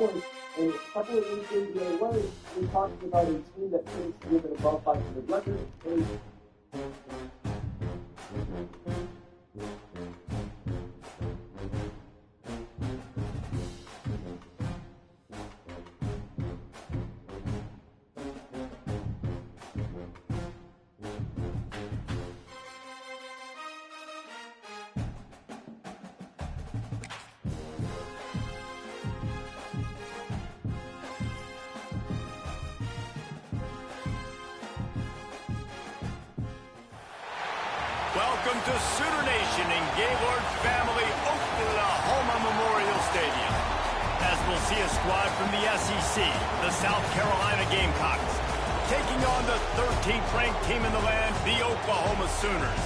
And a couple of inches the other way, we're talking about a team that finished with an above 500 record. Welcome to Sooner Nation in Gaylord Family Oklahoma Memorial Stadium. As we'll see a squad from the SEC, the South Carolina Gamecocks, taking on the 13th ranked team in the land, the Oklahoma Sooners.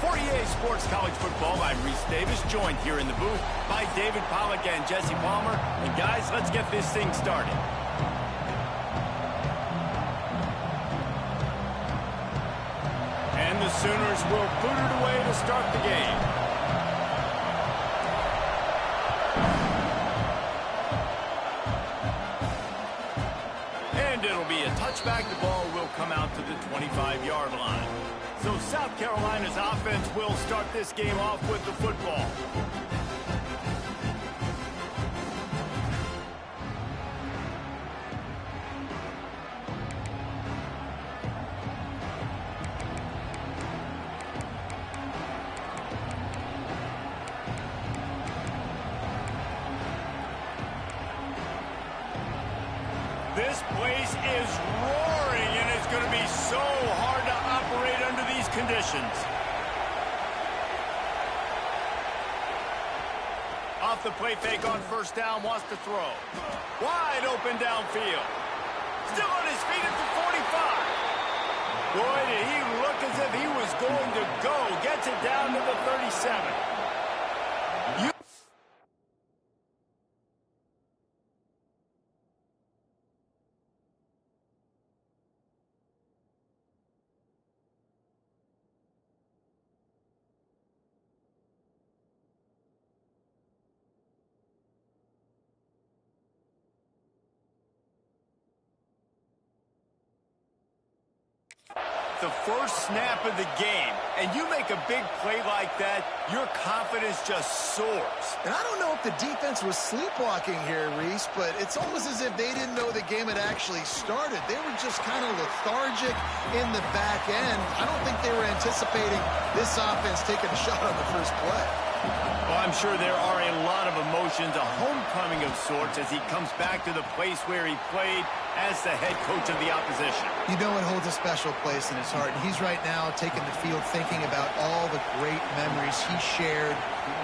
For EA Sports College Football, I'm Reese Davis, joined here in the booth by David Pollack and Jesse Palmer. And guys, let's get this thing started. And the Sooners will boot it away to start the game. And it'll be a touchback. The ball will come out to the 25-yard line. So South Carolina's offense will start this game off with the football. This place is roaring, and it's going to be so hard to operate under these conditions. Off the play fake on first down, wants to throw. Wide open downfield. Still on his feet at the 45. Boy, did he look as if he was going to go. Gets it down to the 37. The first snap of the game, and you make a big play like that, your confidence just soars. And I don't know if the defense was sleepwalking here, Reese, but it's almost as if they didn't know the game had actually started. They were just kind of lethargic in the back end. I don't think they were anticipating this offense taking a shot on the first play. Well, I'm sure there are a lot of emotions, a homecoming of sorts, as he comes back to the place where he played as the head coach of the opposition. You know it holds a special place in his heart, and he's right now taking the field thinking about all the great memories he shared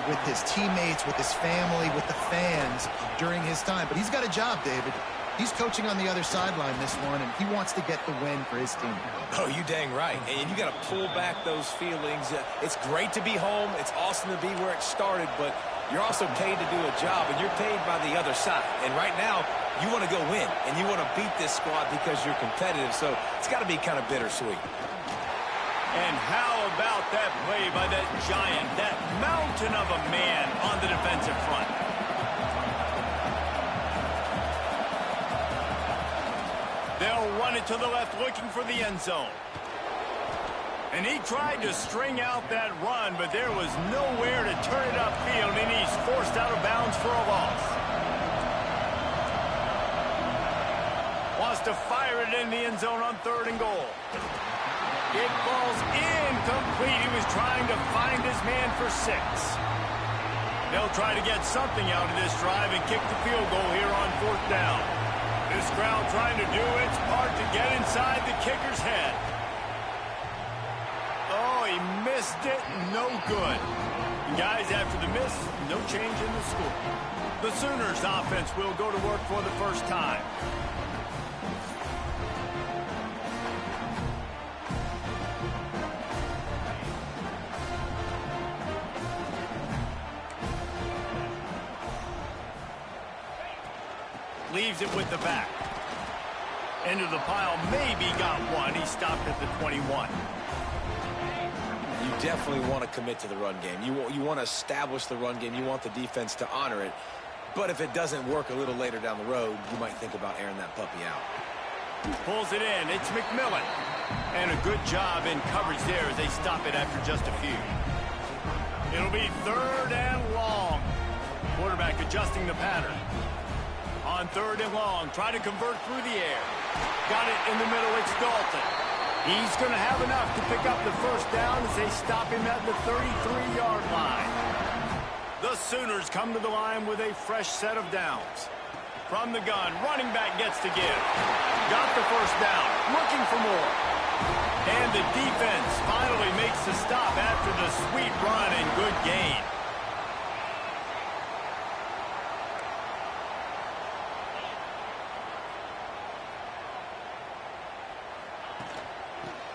with his teammates, with his family, with the fans during his time. But he's got a job, David. He's coaching on the other sideline this one, and he wants to get the win for his team. Oh, you dang right. And you got to pull back those feelings. It's great to be home. It's awesome to be where it started, but you're also paid to do a job, and you're paid by the other side. And right now, you want to go win, and you want to beat this squad because you're competitive, so it's got to be kind of bittersweet. And how about that play by that giant, that mountain of a man on the defensive front? They'll run it to the left, looking for the end zone. And he tried to string out that run, but there was nowhere to turn it upfield, and he's forced out of bounds for a loss. Wants to fire it in the end zone on 3rd and goal. It falls incomplete. He was trying to find his man for 6. They'll try to get something out of this drive and kick the field goal here on 4th down. This crowd trying to do its part to get inside the kicker's head. Oh, he missed it. No good. And guys, after the miss, no change in the score. The Sooners offense will go to work for the first time. Leaves it with the back. Into the pile, maybe got one. He stopped at the 21. You definitely want to commit to the run game. You want to establish the run game. You want the defense to honor it. But if it doesn't work a little later down the road, you might think about airing that puppy out. Pulls it in. It's McMillan. And a good job in coverage there as they stop it after just a few. It'll be 3rd and long. Quarterback adjusting the pattern. On 3rd and long, try to convert through the air. Got it in the middle, it's Dalton. He's going to have enough to pick up the first down as they stop him at the 33-yard line. The Sooners come to the line with a fresh set of downs. From the gun, running back gets to give. Got the first down, looking for more. And the defense finally makes the stop after the sweet run and good gain.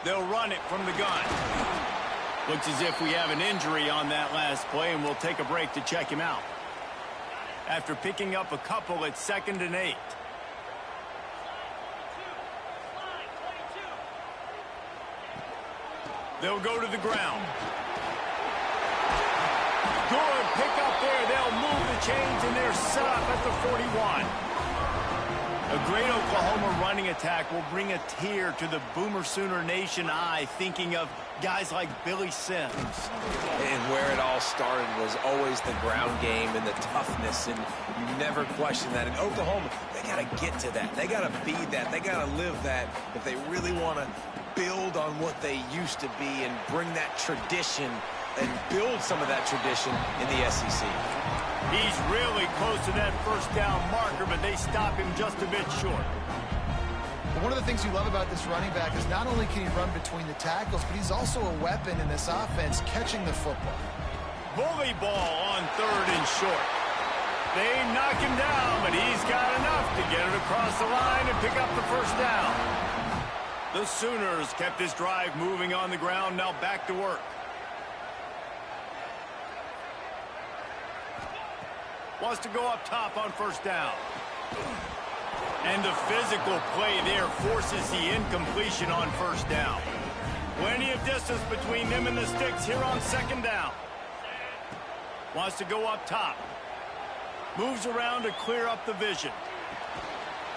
They'll run it from the gun. Looks as if we have an injury on that last play, and we'll take a break to check him out. After picking up a couple, it's 2nd and 8. They'll go to the ground. Good pick up there. They'll move the chains, and they're set up at the 41. A great Oklahoma running attack will bring a tear to the Boomer Sooner Nation eye, thinking of guys like Billy Sims. And where it all started was always the ground game and the toughness, and you never question that. In Oklahoma, they got to get to that. They got to be that. They got to live that if they really want to build on what they used to be and bring that tradition and build some of that tradition in the SEC. He's really close to that first down marker, but they stop him just a bit short. One of the things you love about this running back is not only can he run between the tackles, but he's also a weapon in this offense catching the football. Bully ball on 3rd and short. They knock him down, but he's got enough to get it across the line and pick up the first down. The Sooners kept this drive moving on the ground, now back to work. Wants to go up top on first down. And the physical play there forces the incompletion on first down. Plenty of distance between them and the sticks here on 2nd down. Wants to go up top. Moves around to clear up the vision.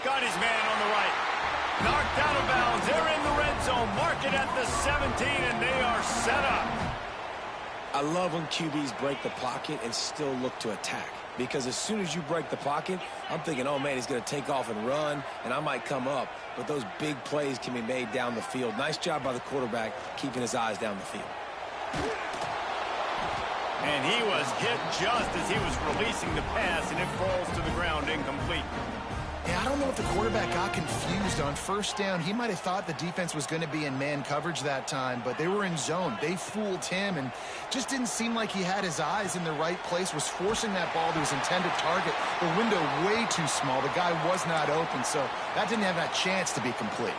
Got his man on the right. Knocked out of bounds. They're in the red zone. Mark it at the 17, and they are set up. I love when QBs break the pocket and still look to attack. Because as soon as you break the pocket, I'm thinking, oh, man, he's going to take off and run, and I might come up. But those big plays can be made down the field. Nice job by the quarterback keeping his eyes down the field. And he was hit just as he was releasing the pass, and it falls to the ground incomplete. Yeah, I don't know if the quarterback got confused on first down. He might have thought the defense was going to be in man coverage that time, but they were in zone. They fooled him, and just didn't seem like he had his eyes in the right place, was forcing that ball to his intended target. The window way too small. The guy was not open, so that didn't have that chance to be complete.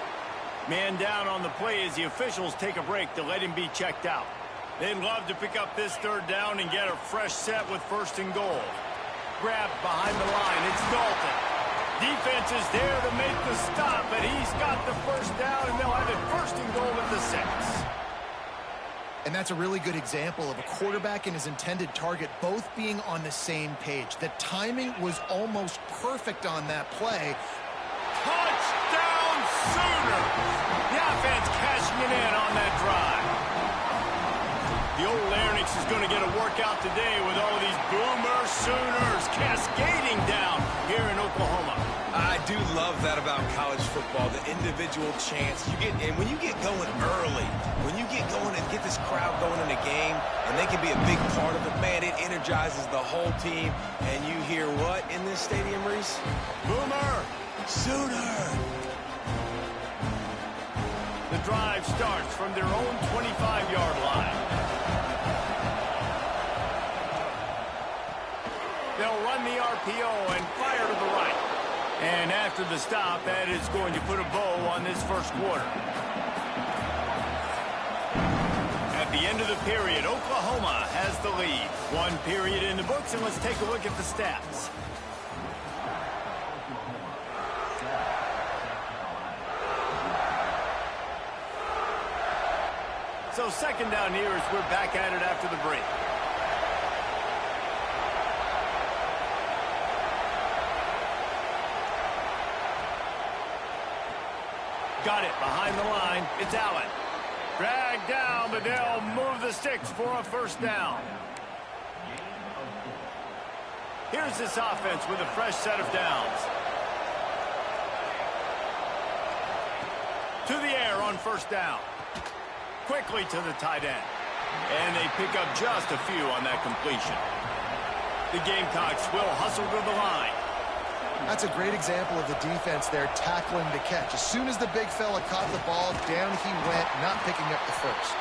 Man down on the play as the officials take a break to let him be checked out. They'd love to pick up this 3rd down and get a fresh set with 1st and goal. Grabbed behind the line. It's Dalton. Defense is there to make the stop, but he's got the first down, and they'll have it 1st and goal at the 6. And that's a really good example of a quarterback and his intended target both being on the same page. The timing was almost perfect on that play. Touchdown Sooners! The offense cashing it in on that drive. The old larynx is going to get a workout today with all these Boomer Sooners cascading down here in Oklahoma. I do love that about college football, the individual chance you get. And when you get going early, when you get going and get this crowd going in a game, and they can be a big part of it, man, it energizes the whole team. And you hear what in this stadium, Reese? Boomer Sooner! The drive starts from their own 25-yard line. They'll run the RPO and fire to the right. And after the stop, that is going to put a bow on this first quarter. At the end of the period, Oklahoma has the lead. 1 period in the books, and let's take a look at the stats. So 2nd down here as we're back at it after the break. Got it behind the line. It's Allen. Dragged down, but they'll move the sticks for a first down. Here's this offense with a fresh set of downs. To the air on first down. Quickly to the tight end. And they pick up just a few on that completion. The Gamecocks will hustle to the line. That's a great example of the defense there tackling the catch. As soon as the big fella caught the ball, down he went, not picking up the first.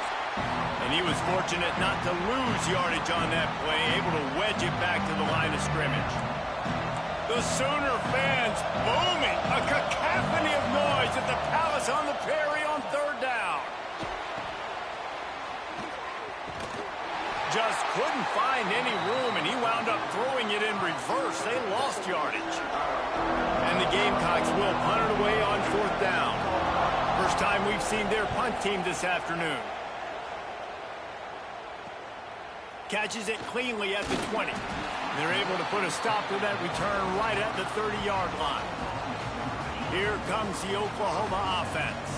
And he was fortunate not to lose yardage on that play, able to wedge it back to the line of scrimmage. The Sooner fans booming, a cacophony of noise at the Palace on the Prairie on third down. Just couldn't find any room, and he wound up throwing it in reverse. They lost yardage. And the Gamecocks will punt it away on fourth down. First time we've seen their punt team this afternoon. Catches it cleanly at the 20. They're able to put a stop to that return right at the 30-yard line. Here comes the Oklahoma offense.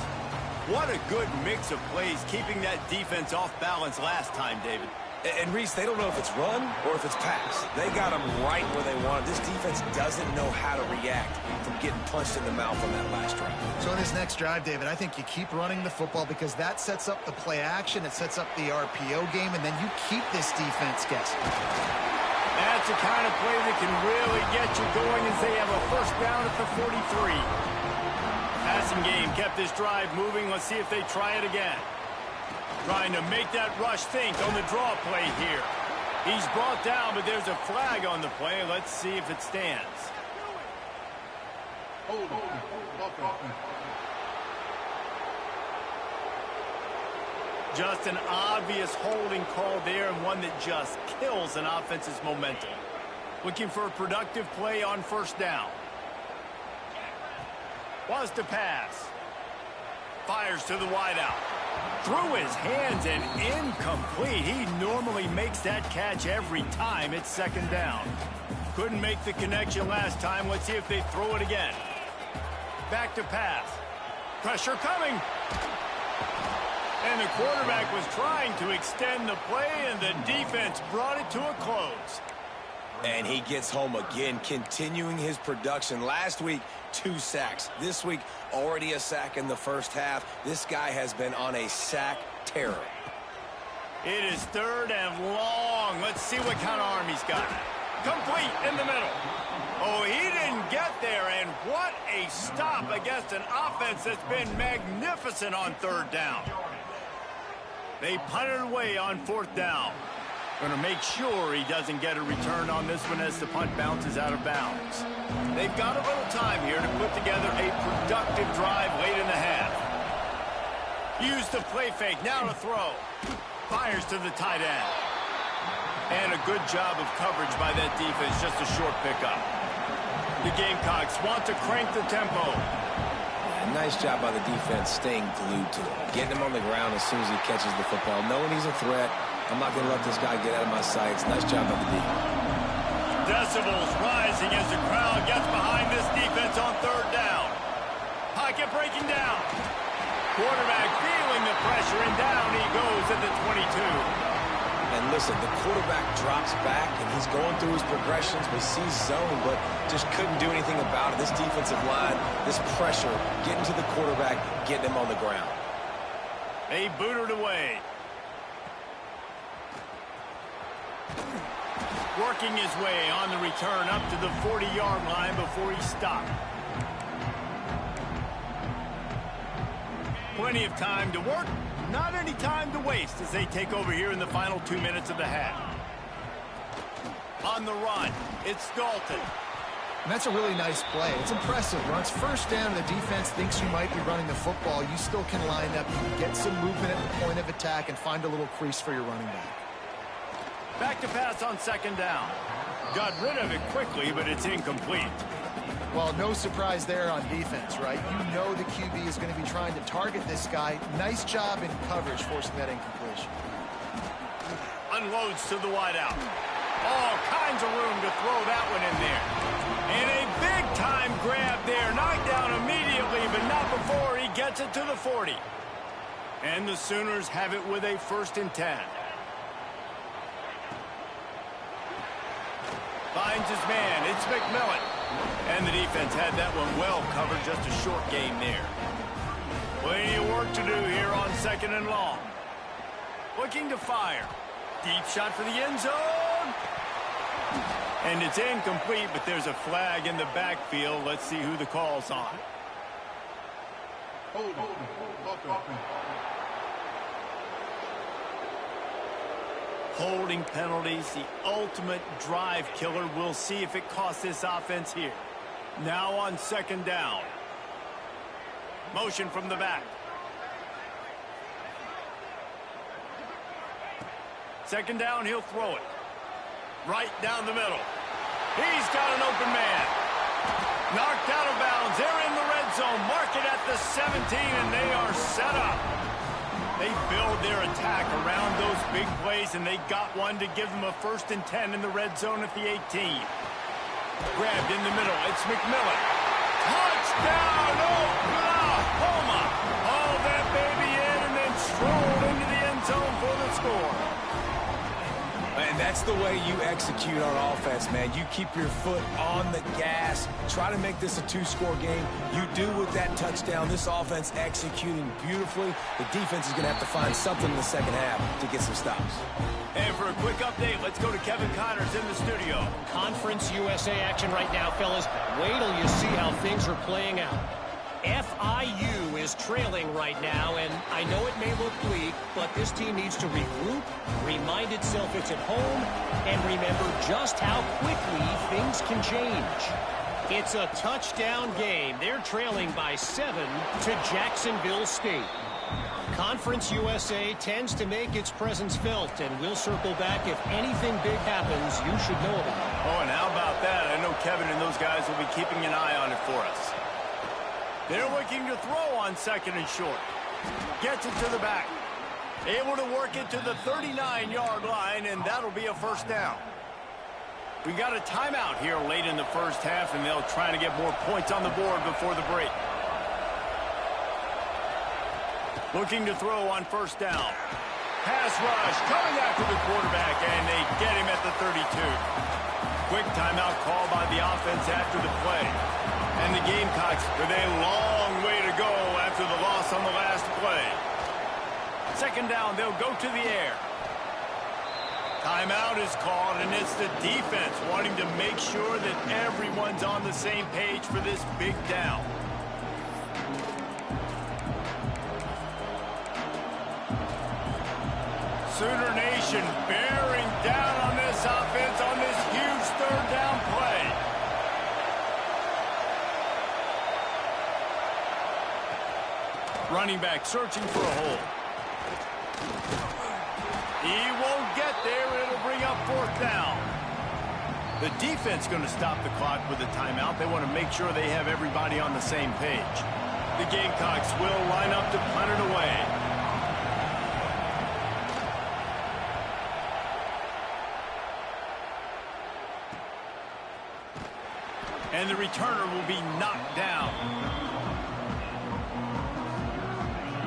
What a good mix of plays, keeping that defense off balance last time, David. And, Reese, they don't know if it's run or if it's pass. They got them right where they want it. This defense doesn't know how to react from getting punched in the mouth on that last drive. So in this next drive, David, I think you keep running the football because that sets up the play action, it sets up the RPO game, and then you keep this defense guessing. That's the kind of play that can really get you going as they have a first down at the 43. Passing game kept this drive moving. Let's see if they try it again. Trying to make that rush think on the draw play here. He's brought down, but there's a flag on the play. Let's see if it stands. Just an obvious holding call there, and one that just kills an offense's momentum. Looking for a productive play on first down. Was to pass. Fires to the wideout. Through his hands and incomplete. He normally makes that catch every time it's second down. Couldn't make the connection last time. Let's see if they throw it again. Back to pass. Pressure coming. And the quarterback was trying to extend the play, and the defense brought it to a close. And he gets home again, continuing his production. Last week, 2 sacks. This week, already a sack in the first half. This guy has been on a sack terror. It is third and long. Let's see what kind of arm he's got. Complete in the middle. Oh, he didn't get there, and what a stop against an offense that's been magnificent on third down. They punted away on fourth down. Going to make sure he doesn't get a return on this one as the punt bounces out of bounds. They've got a little time here to put together a productive drive late in the half. Use the play fake, now to throw. Fires to the tight end. And a good job of coverage by that defense, just a short pickup. The Gamecocks want to crank the tempo. Nice job by the defense staying glued to him. Getting him on the ground as soon as he catches the football. Knowing he's a threat. I'm not going to let this guy get out of my sights. Nice job by the D. Decibels rising as the crowd gets behind this defense on third down. Pocket breaking down. Quarterback feeling the pressure, and down he goes at the 22. And listen, the quarterback drops back, and he's going through his progressions. We see zone, but just couldn't do anything about it. This defensive line, this pressure, getting to the quarterback, getting him on the ground. They booted away. Working his way on the return up to the 40-yard line before he stopped. Plenty of time to work, not any time to waste as they take over here in the final 2 minutes of the half. On the run, it's Dalton. And that's a really nice play. It's impressive. When it's first down and the defense thinks you might be running the football, you still can line up. You can get some movement at the point of attack and find a little crease for your running back. Back to pass on second down. Got rid of it quickly, but it's incomplete. Well, no surprise there on defense, right? You know the QB is going to be trying to target this guy. Nice job in coverage forcing that incompletion. Unloads to the wideout. All kinds of room to throw that one in there. And a big-time grab there. Knocked down immediately, but not before he gets Gets it to the 40. And the Sooners have it with a 1st and 10. Finds his man. It's McMillan. And the defense had that one well covered. Just a short game there. Plenty of work to do here on 2nd and long. Looking to fire. Deep shot for the end zone. And it's incomplete, but there's a flag in the backfield. Let's see who the call's on. Holding penalties, the ultimate drive killer. We'll see if it costs this offense here. Now on 2nd down. Motion from the back. 2nd down, he'll throw it. Right down the middle. He's got an open man. Knocked out of bounds. They're in the red zone. Mark it at the 17, and they are set up. They build their attack around those big plays, and they got one to give them a 1st and 10 in the red zone at the 18. Grabbed in the middle. It's McMillan. Touchdown, Oklahoma! Haul that baby in and then stroll into the end zone for the score. And that's the way you execute on offense, man. You keep your foot on the gas. Try to make this a 2-score game. You do with that touchdown. This offense executing beautifully. The defense is going to have to find something in the 2nd half to get some stops. And for a quick update, let's go to Kevin Connors in the studio. Conference USA action right now, fellas. Wait till you see how things are playing out. FIU is trailing right now, and I know it may look bleak, but this team needs to regroup, remind itself it's at home, and remember just how quickly things can change. It's a touchdown game. They're trailing by 7 to Jacksonville State. Conference USA tends to make its presence felt, and we'll circle back if anything big happens you should know about. Oh, and how about that? I know Kevin and those guys will be keeping an eye on it for us. They're looking to throw on 2nd and short. Gets it to the back. Able to work it to the 39-yard line, and that'll be a 1st down. We got a timeout here late in the 1st half, and they'll try to get more points on the board before the break. Looking to throw on 1st down. Pass rush coming after the quarterback, and they get him at the 32. Quick timeout call by the offense after the play. And the Gamecocks with a long way to go after the loss on the last play. 2nd down, they'll go to the air. Timeout is called, and it's the defense wanting to make sure that everyone's on the same page for this big down. Sooner Nation bearing down on this offense on this huge 3rd down play. Running back searching for a hole. He won't get there. It'll bring up 4th down. The defense going to stop the clock with a timeout. They want to make sure they have everybody on the same page. The Gamecocks will line up to punt it away. And the returner will be knocked down.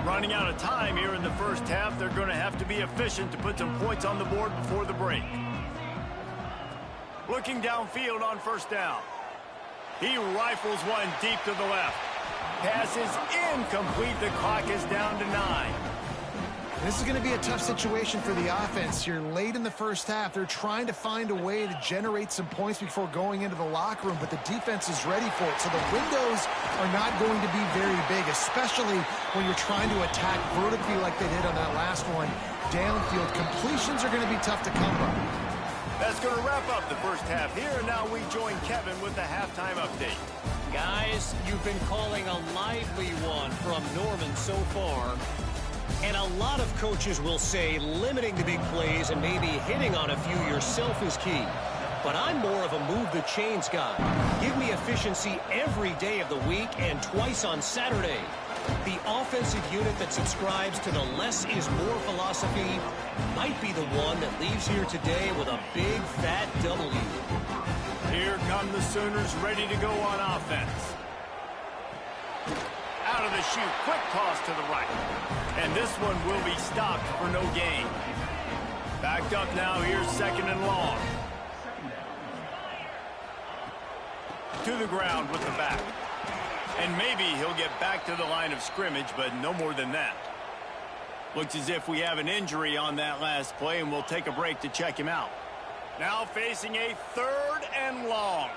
Running out of time here in the 1st half. They're going to have to be efficient to put some points on the board before the break. Looking downfield on 1st down. He rifles one deep to the left. Pass is incomplete. The clock is down to 9. This is going to be a tough situation for the offense here. Late in the 1st half, they're trying to find a way to generate some points before going into the locker room, but the defense is ready for it. So the windows are not going to be very big, especially when you're trying to attack vertically like they did on that last one. Downfield completions are going to be tough to come by. That's going to wrap up the 1st half here, and now we join Kevin with the halftime update. Guys, you've been calling a lively one from Norman so far. And a lot of coaches will say limiting the big plays and maybe hitting on a few yourself is key. But I'm more of a move the chains guy. Give me efficiency every day of the week and twice on Saturday. The offensive unit that subscribes to the less is more philosophy might be the one that leaves here today with a big fat W. Here come the Sooners ready to go on offense. Out of the shoot. Quick toss to the right. And this one will be stopped for no gain. Backed up now. Here's second and long. To the ground with the back. And maybe he'll get back to the line of scrimmage, but no more than that. Looks as if we have an injury on that last play, and we'll take a break to check him out. Now facing a third and long.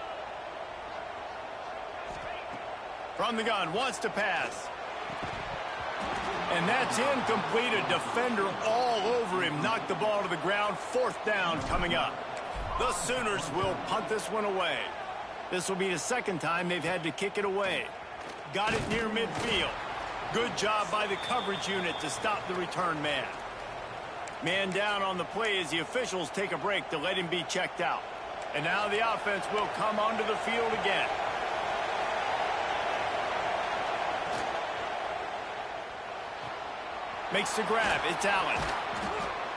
From the gun, wants to pass. And that's incomplete. A defender all over him. Knocked the ball to the ground. Fourth down coming up. The Sooners will punt this one away. This will be the second time they've had to kick it away. Got it near midfield. Good job by the coverage unit to stop the return man. Man down on the play as the officials take a break to let him be checked out. And now the offense will come onto the field again. Makes the grab. It's Allen.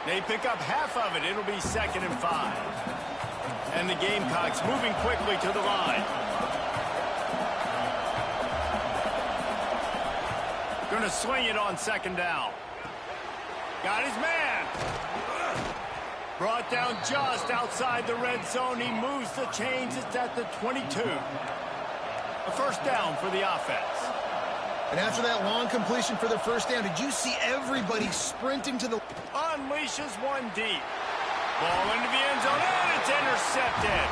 They pick up half of it. It'll be 2nd and 5. And the Gamecocks moving quickly to the line. Going to swing it on 2nd down. Got his man. Brought down just outside the red zone. He moves the chains. It's at the 22. A first down for the offense. And after that long completion for the first down, did you see everybody sprinting to the... Unleashes one deep. Ball into the end zone, and it's intercepted.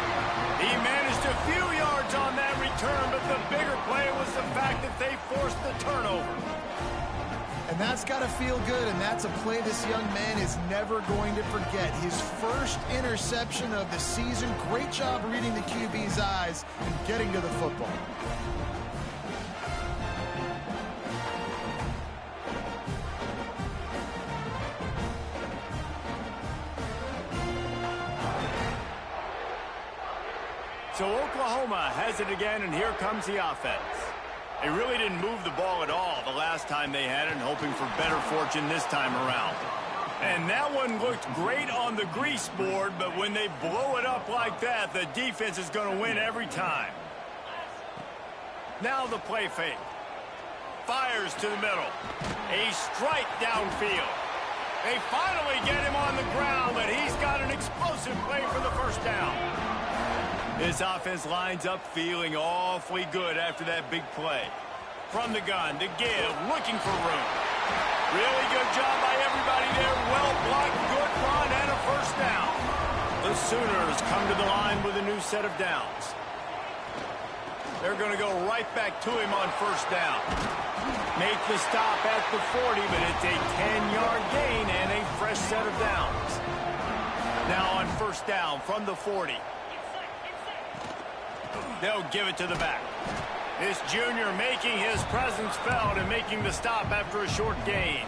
He managed a few yards on that return, but the bigger play was the fact that they forced the turnover. And that's got to feel good, and that's a play this young man is never going to forget. His first interception of the season. Great job reading the QB's eyes and getting to the football. So Oklahoma has it again, and here comes the offense. They really didn't move the ball at all the last time they had it, hoping for better fortune this time around. And that one looked great on the grease board, but when they blow it up like that, the defense is going to win every time. Now the play fake. Fires to the middle. A strike downfield. They finally get him on the ground, but he's got an explosive play for the first down. This offense lines up feeling awfully good after that big play. From the gun, to give, looking for room. Really good job by everybody there. Well blocked, good run, and a first down. The Sooners come to the line with a new set of downs. They're going to go right back to him on first down. Make the stop at the 40, but it's a 10-yard gain and a fresh set of downs. Now on first down from the 40. They'll give it to the back. This junior making his presence felt and making the stop after a short gain.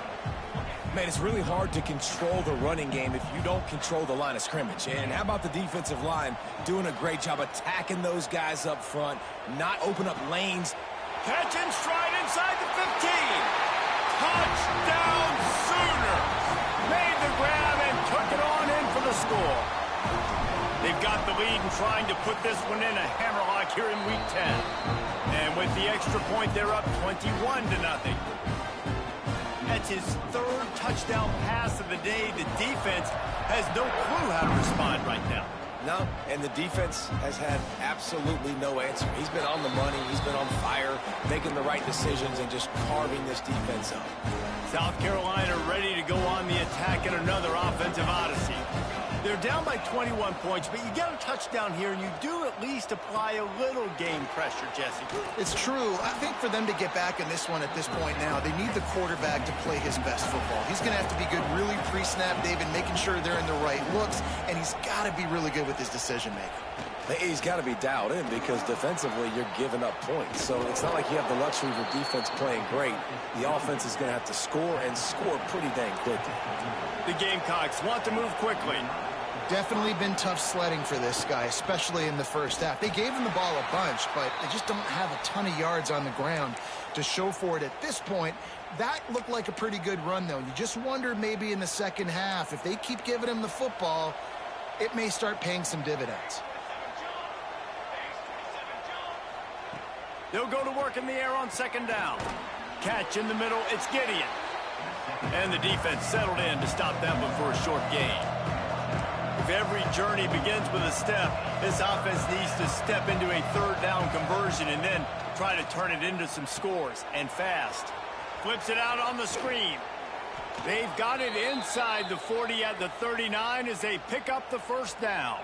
Man, it's really hard to control the running game if you don't control the line of scrimmage. And how about the defensive line doing a great job attacking those guys up front, not open up lanes. Catch and stride inside the 15. Touchdown Sooners. Made the grab and took it on in for the score. They've got the lead and trying to put this one in a hammerlock here in Week 10. And with the extra point, they're up 21-0. That's his third touchdown pass of the day. The defense has no clue how to respond right now. No, and the defense has had absolutely no answer. He's been on the money. He's been on fire, making the right decisions and just carving this defense up. South Carolina ready to go on the attack in another offensive odyssey. They're down by 21 points, but you get a touchdown here, and you do at least apply a little game pressure, Jesse. It's true. I think for them to get back in this one at this point now, they need the quarterback to play his best football. He's going to have to be good really pre-snap, David, making sure they're in the right looks, and he's got to be really good with his decision-making. He's got to be dialed in because defensively you're giving up points. So it's not like you have the luxury of your defense playing great. The offense is going to have to score and score pretty dang quickly. The Gamecocks want to move quickly. Definitely been tough sledding for this guy, especially in the first half. They gave him the ball a bunch, but they just don't have a ton of yards on the ground to show for it at this point. That looked like a pretty good run, though. You just wonder maybe in the second half, if they keep giving him the football, it may start paying some dividends. They'll go to work in the air on second down. catch in the middle. It's Gideon. And the defense settled in to stop that one for a short gain. If every journey begins with a step, this offense needs to step into a third down conversion and then try to turn it into some scores, and fast. Flips it out on the screen. They've got it inside the 40 at the 39 as they pick up the first down.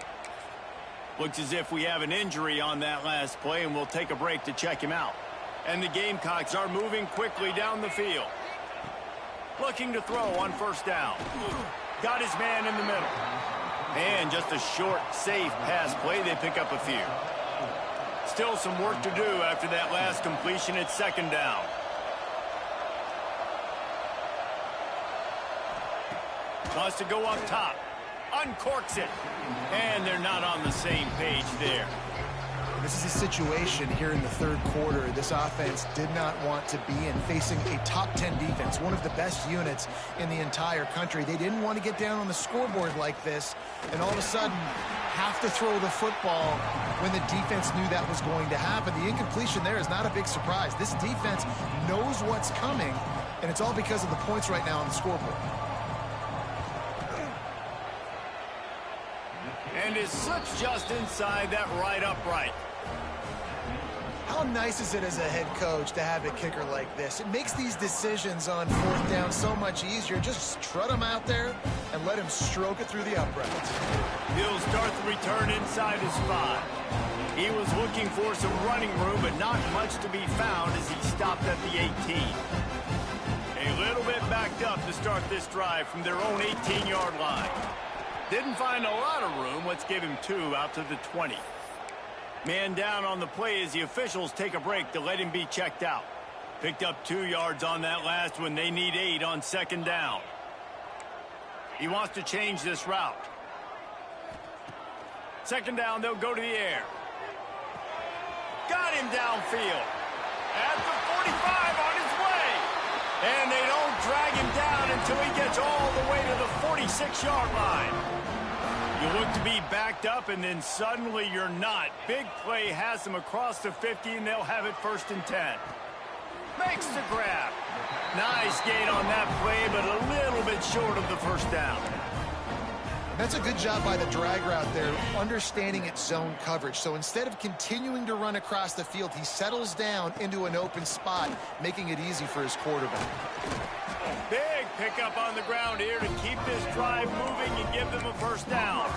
Looks as if we have an injury on that last play, and we'll take a break to check him out. And the Gamecocks are moving quickly down the field. Looking to throw on first down. Got his man in the middle. And just a short, safe pass play. They pick up a few. Still some work to do after that last completion at second down. Wants to go up top. Uncorks it. And they're not on the same page there. This is a situation here in the third quarter this offense did not want to be in, facing a top 10 defense, one of the best units in the entire country. They didn't want to get down on the scoreboard like this and all of a sudden have to throw the football when the defense knew that was going to happen. The incompletion there is not a big surprise. This defense knows what's coming, and it's all because of the points right now on the scoreboard. And is slips just inside that right upright. How nice is it as a head coach to have a kicker like this? It makes these decisions on fourth down so much easier. Just trot him out there and let him stroke it through the uprights. He'll start the return inside his 5. He was looking for some running room, but not much to be found as he stopped at the 18. A little bit backed up to start this drive from their own 18-yard line. Didn't find a lot of room. Let's give him 2 out to the 20. Man down on the play as the officials take a break to let him be checked out. Picked up 2 yards on that last one. They need 8 on second down. He wants to change this route. Second down, they'll go to the air. Got him downfield. At the 45 on his way. And they don't drag him down until he gets all the way to the 46-yard line. You look to be backed up, and then suddenly you're not. Big play has them across the 50, and they'll have it 1st and 10. Makes the grab. Nice gain on that play, but a little bit short of the first down. That's a good job by the drag route there, understanding its zone coverage. So instead of continuing to run across the field, he settles down into an open spot, making it easy for his quarterback. Big pickup on the ground here to keep this drive moving and give them a first down.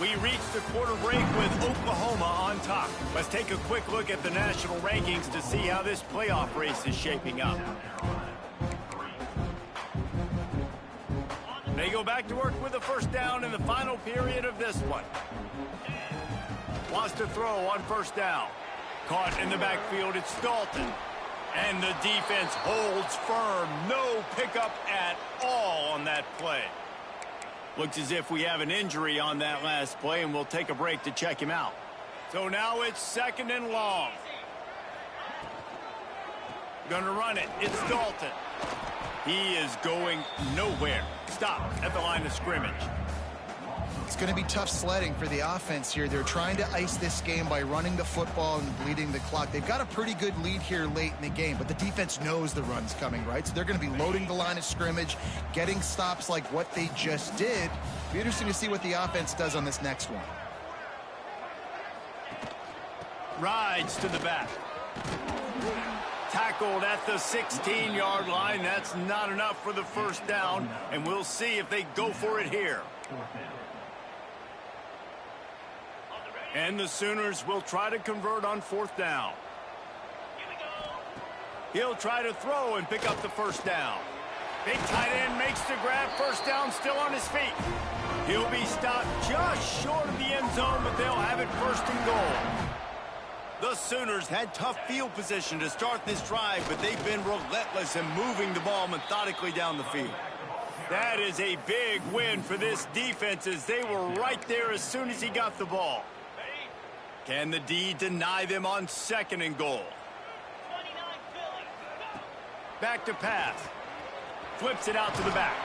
We reach the quarter break with Oklahoma on top. Let's take a quick look at the national rankings to see how this playoff race is shaping up. They go back to work with a first down in the final period of this one. Wants to throw on first down. Caught in the backfield, it's Dalton. And the defense holds firm. No pickup at all on that play. Looks as if we have an injury on that last play, and we'll take a break to check him out. So now it's 2nd and long. Gonna run it. It's Dalton. He is going nowhere. Stop at the line of scrimmage. It's going to be tough sledding for the offense here. They're trying to ice this game by running the football and bleeding the clock. They've got a pretty good lead here late in the game, but the defense knows the run's coming, right? So they're going to be loading the line of scrimmage, getting stops like what they just did. Be interesting to see what the offense does on this next one. Rides to the back. Tackled at the 16-yard line. That's not enough for the first down, and we'll see if they go for it here. And the Sooners will try to convert on 4th down. He'll try to throw and pick up the first down. Big tight end makes the grab. First down, still on his feet. He'll be stopped just short of the end zone, but they'll have it 1st and goal. The Sooners had tough field position to start this drive, but they've been relentless in moving the ball methodically down the field. That is a big win for this defense as they were right there as soon as he got the ball. Can the D deny them on 2nd and goal? Back to pass. Flips it out to the back.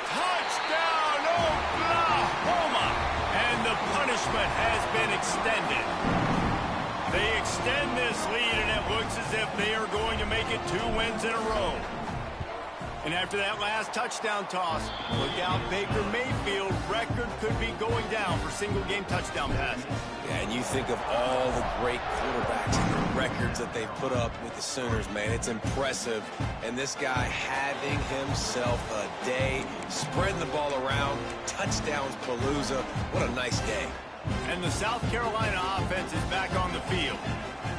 Touchdown, Oklahoma! And the punishment has been extended. They extend this lead, and it looks as if they are going to make it 2 wins in a row. And after that last touchdown toss, look out, Baker Mayfield's record could be going down for single-game touchdown passes. Yeah, and you think of all the great quarterbacks and the records that they've put up with the Sooners, man. It's impressive. And this guy having himself a day, spreading the ball around, touchdowns palooza. What a nice day. And the South Carolina offense is back on the field.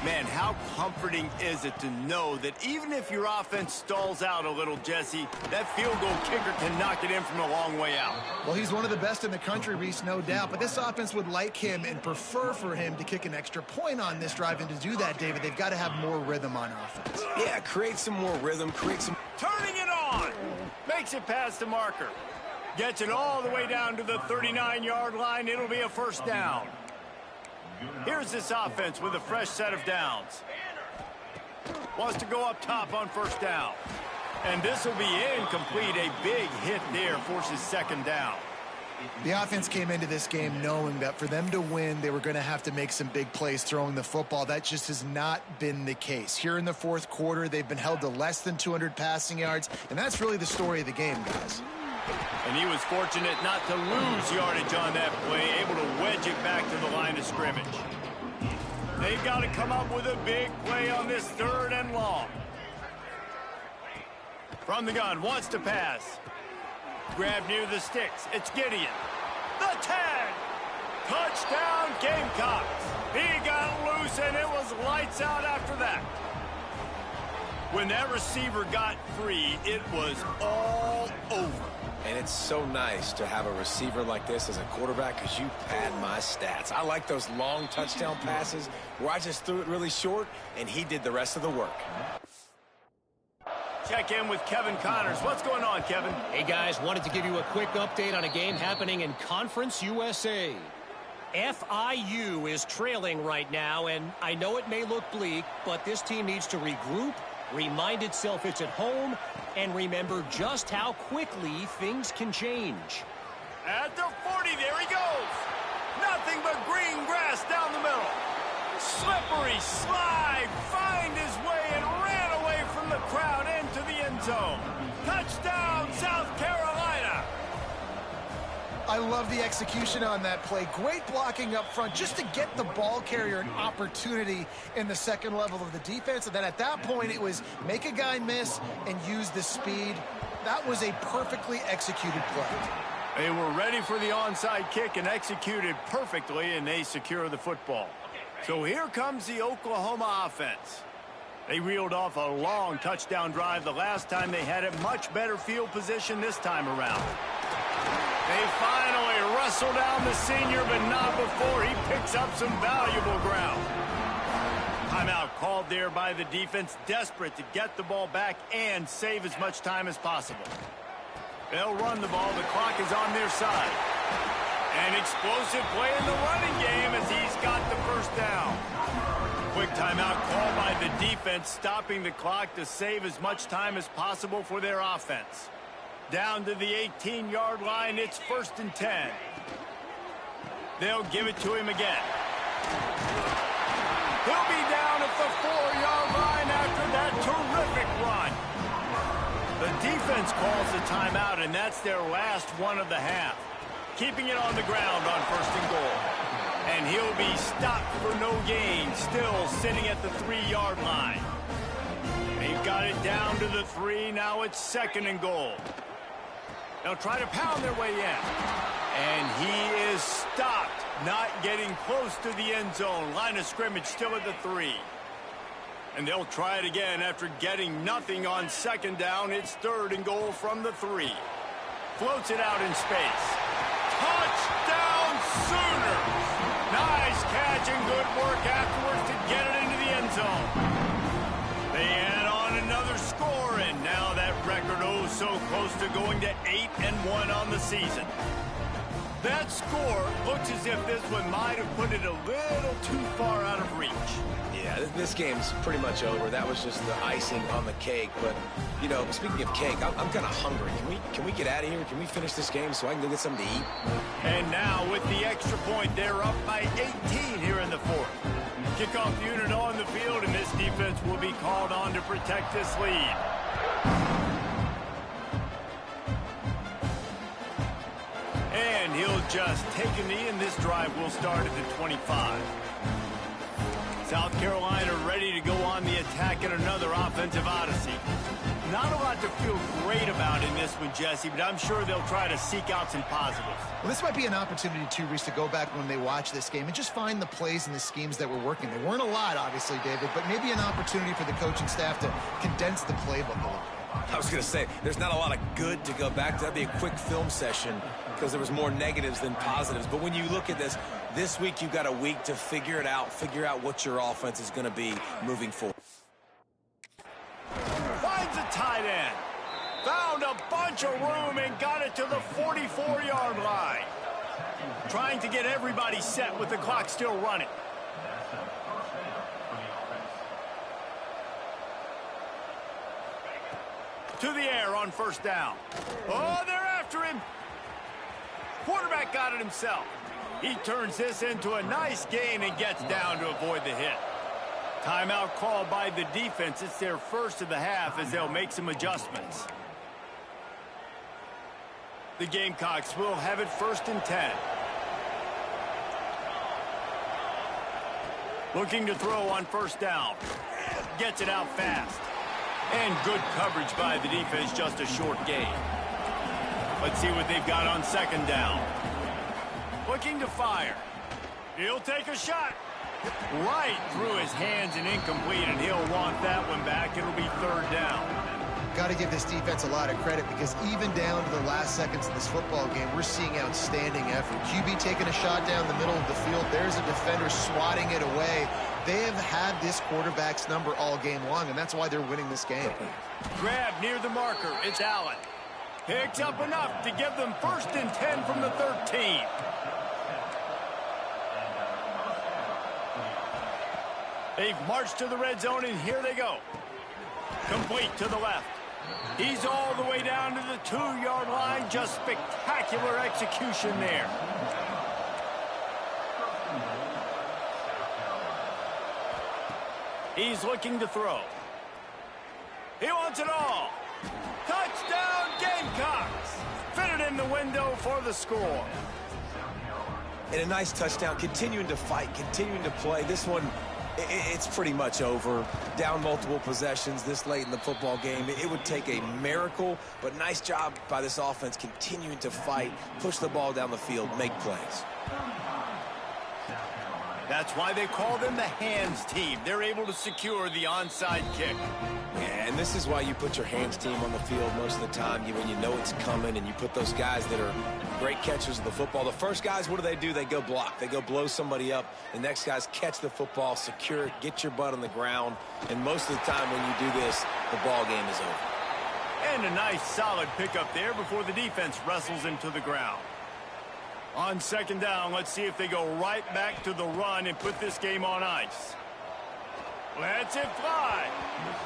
Man, how comforting is it to know that even if your offense stalls out a little, Jesse, that field goal kicker can knock it in from a long way out. Well, he's one of the best in the country, Reese, no doubt. But this offense would like him and prefer for him to kick an extra point on this drive. And to do that, David, they've got to have more rhythm on offense. Yeah, create some more rhythm, create some... Turning it on! Makes it past the marker. Gets it all the way down to the 39-yard line. It'll be a first down. Here's this offense with a fresh set of downs. Wants to go up top on first down. And this will be incomplete. A big hit there forces second down. The offense came into this game knowing that for them to win, they were going to have to make some big plays throwing the football. That just has not been the case. Here in the fourth quarter, they've been held to less than 200 passing yards, and that's really the story of the game, guys. And he was fortunate not to lose yardage on that play, able to wedge it back to the line of scrimmage. They've got to come up with a big play on this 3rd and long. From the gun, wants to pass. Grab near the sticks. It's Gideon. The tag! Touchdown, Gamecocks! He got loose, and it was lights out after that. When that receiver got free, it was all over. And it's so nice to have a receiver like this as a quarterback because you pad my stats. I like those long touchdown passes where I just threw it really short, and he did the rest of the work. Check in with Kevin Connors. What's going on, Kevin? Hey, guys, wanted to give you a quick update on a game happening in Conference USA. FIU is trailing right now, and I know it may look bleak, but this team needs to regroup, remind itself it's at home, and remember just how quickly things can change. At the 40, there he goes. Nothing but green grass down the middle. Slippery slide, find his way and ran away from the crowd into the end zone. Touchdown, South Carolina. I love the execution on that play. Great blocking up front just to get the ball carrier an opportunity in the second level of the defense. And then at that point, it was make a guy miss and use the speed. That was a perfectly executed play. They were ready for the onside kick and executed perfectly, and they secure the football. So here comes the Oklahoma offense. They reeled off a long touchdown drive the last time they had it. Much better field position this time around. They finally wrestle down the senior, but not before he picks up some valuable ground. Timeout called there by the defense, desperate to get the ball back and save as much time as possible. They'll run the ball. The clock is on their side. An explosive play in the running game as he's got the first down. Quick timeout called by the defense, stopping the clock to save as much time as possible for their offense. Down to the 18-yard line, it's 1st and 10. They'll give it to him again. He'll be down at the 4-yard line after that terrific run. The defense calls the timeout, and that's their last one of the half. Keeping it on the ground on 1st and goal. And he'll be stopped for no gain, still sitting at the 3-yard line. They've got it down to the 3, now it's 2nd and goal. They'll try to pound their way in. And he is stopped, not getting close to the end zone. Line of scrimmage still at the 3. And they'll try it again after getting nothing on 2nd down. It's 3rd and goal from the 3. Floats it out in space. Touchdown Sooners! Nice catch and good work afterwards to get it into the end zone. They add on another score, and now that record oh so close to going to 8-1 on the season. That score looks as if this one might have put it a little too far out of reach. Yeah, this game's pretty much over. That was just the icing on the cake. But, you know, speaking of cake, I'm kind of hungry. Can we get out of here? Can we finish this game so I can go get something to eat? And now with the extra point, they're up by 18 here in the 4th. Kicker kickoff unit on the field, and this defense will be called on to protect this lead. And he'll just take a knee, and this drive will start at the 25. South Carolina ready to go on the attack in another offensive odyssey. Not a lot to feel great about in this one, Jesse, but I'm sure they'll try to seek out some positives. Well, this might be an opportunity, too, Reese, to go back when they watch this game and just find the plays and the schemes that were working. There weren't a lot, obviously, David, but maybe an opportunity for the coaching staff to condense the playbook a little. I was going to say, there's not a lot of good to go back to. That'd be a quick film session because there was more negatives than positives. But when you look at this week you've got a week to figure it out, figure out what your offense is going to be moving forward. Finds a tight end. Found a bunch of room and got it to the 44-yard line. Trying to get everybody set with the clock still running. To the air on first down. Oh, they're after him. Quarterback got it himself. He turns this into a nice gain and gets down to avoid the hit. Timeout called by the defense. It's their first of the half as they'll make some adjustments. The Gamecocks will have it 1st and 10. Looking to throw on first down. Gets it out fast. And good coverage by the defense, just a short gain. Let's see what they've got on 2nd down. Looking to fire. He'll take a shot. Right through his hands and incomplete, and he'll want that one back. It'll be 3rd down. Got to give this defense a lot of credit because even down to the last seconds of this football game, we're seeing outstanding effort. QB taking a shot down the middle of the field. There's a defender swatting it away. They have had this quarterback's number all game long, and that's why they're winning this game. Grab near the marker. It's Allen. Picks up enough to give them 1st and 10 from the 13. They've marched to the red zone, and here they go. Complete to the left. He's all the way down to the 2-yard line. Just spectacular execution there. He's looking to throw. He wants it all. Touchdown, Gamecocks. Fitted in the window for the score. And a nice touchdown, continuing to fight, continuing to play. This one, it's pretty much over. Down multiple possessions this late in the football game. It would take a miracle, but nice job by this offense continuing to fight, push the ball down the field, make plays. That's why they call them the hands team. They're able to secure the onside kick. Yeah, and this is why you put your hands team on the field most of the time when you know it's coming, and you put those guys that are great catchers of the football. The first guys, what do? They go block. They go blow somebody up. The next guys catch the football, secure it, get your butt on the ground. And most of the time when you do this, the ball game is over. And a nice solid pickup there before the defense wrestles him to the ground. On 2nd down, let's see if they go right back to the run and put this game on ice. Lets it fly.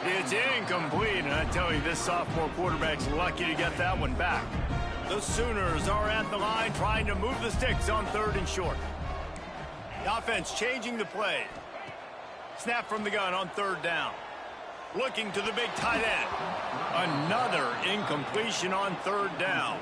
It's incomplete, and I tell you, this sophomore quarterback's lucky to get that one back. The Sooners are at the line trying to move the sticks on 3rd and short. The offense changing the play. Snap from the gun on 3rd down. Looking to the big tight end. Another incompletion on 3rd down.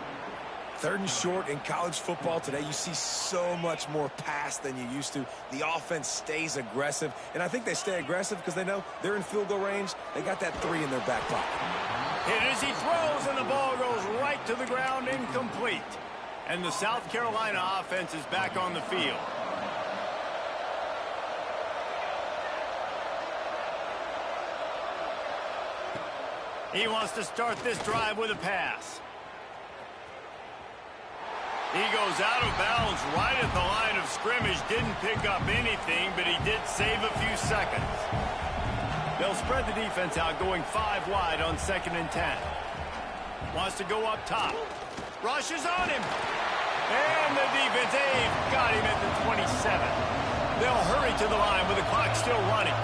3rd and short in college football today, you see so much more pass than you used to. The offense stays aggressive, and I think they stay aggressive because they know they're in field goal range. They got that 3 in their back pocket. Hit as he throws, and the ball goes right to the ground, incomplete. And the South Carolina offense is back on the field. He wants to start this drive with a pass. He goes out of bounds right at the line of scrimmage. Didn't pick up anything, but he did save a few seconds. They'll spread the defense out, going 5 wide on 2nd and 10. Wants to go up top. Rushes on him. And the defense, got him at the 27. They'll hurry to the line with the clock still running.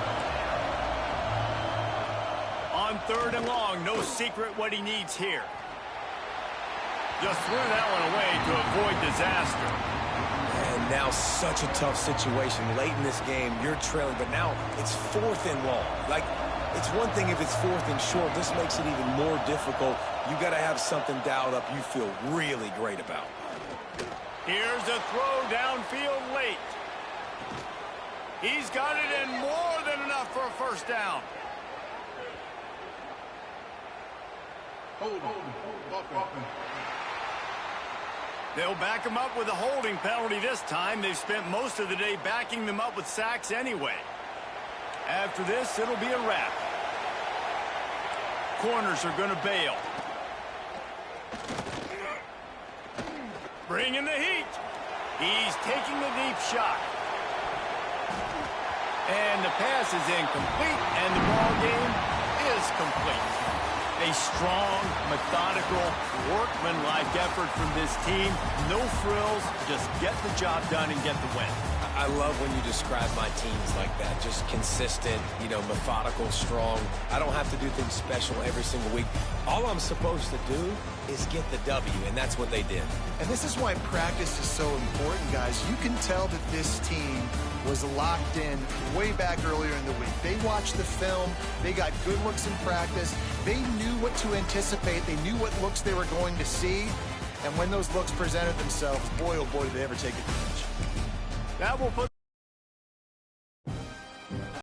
On 3rd and long, no secret what he needs here. Just threw that one away to avoid disaster. And Now such a tough situation. Late in this game, you're trailing, but now it's 4th and long. Like, it's one thing if it's 4th and short. This makes it even more difficult. You got to have something dialed up you feel really great about. Here's a throw downfield late. He's got it in more than enough for a first down. They'll back him up with a holding penalty this time. They've spent most of the day backing them up with sacks anyway. After this, it'll be a wrap. Corners are going to bail. Bringing the heat. He's taking the deep shot. And the pass is incomplete, and the ball game is complete. A strong, methodical, workmanlike effort from this team. No frills, just get the job done and get the win. I love when you describe my teams like that. Just consistent, you know, methodical, strong. I don't have to do things special every single week. All I'm supposed to do is get the W, and that's what they did. And this is why practice is so important, guys. You can tell that this team was locked in way back earlier in the week. They watched the film. They got good looks in practice. They knew what to anticipate. They knew what looks they were going to see. And when those looks presented themselves, boy, oh boy, did they ever take advantage. That will put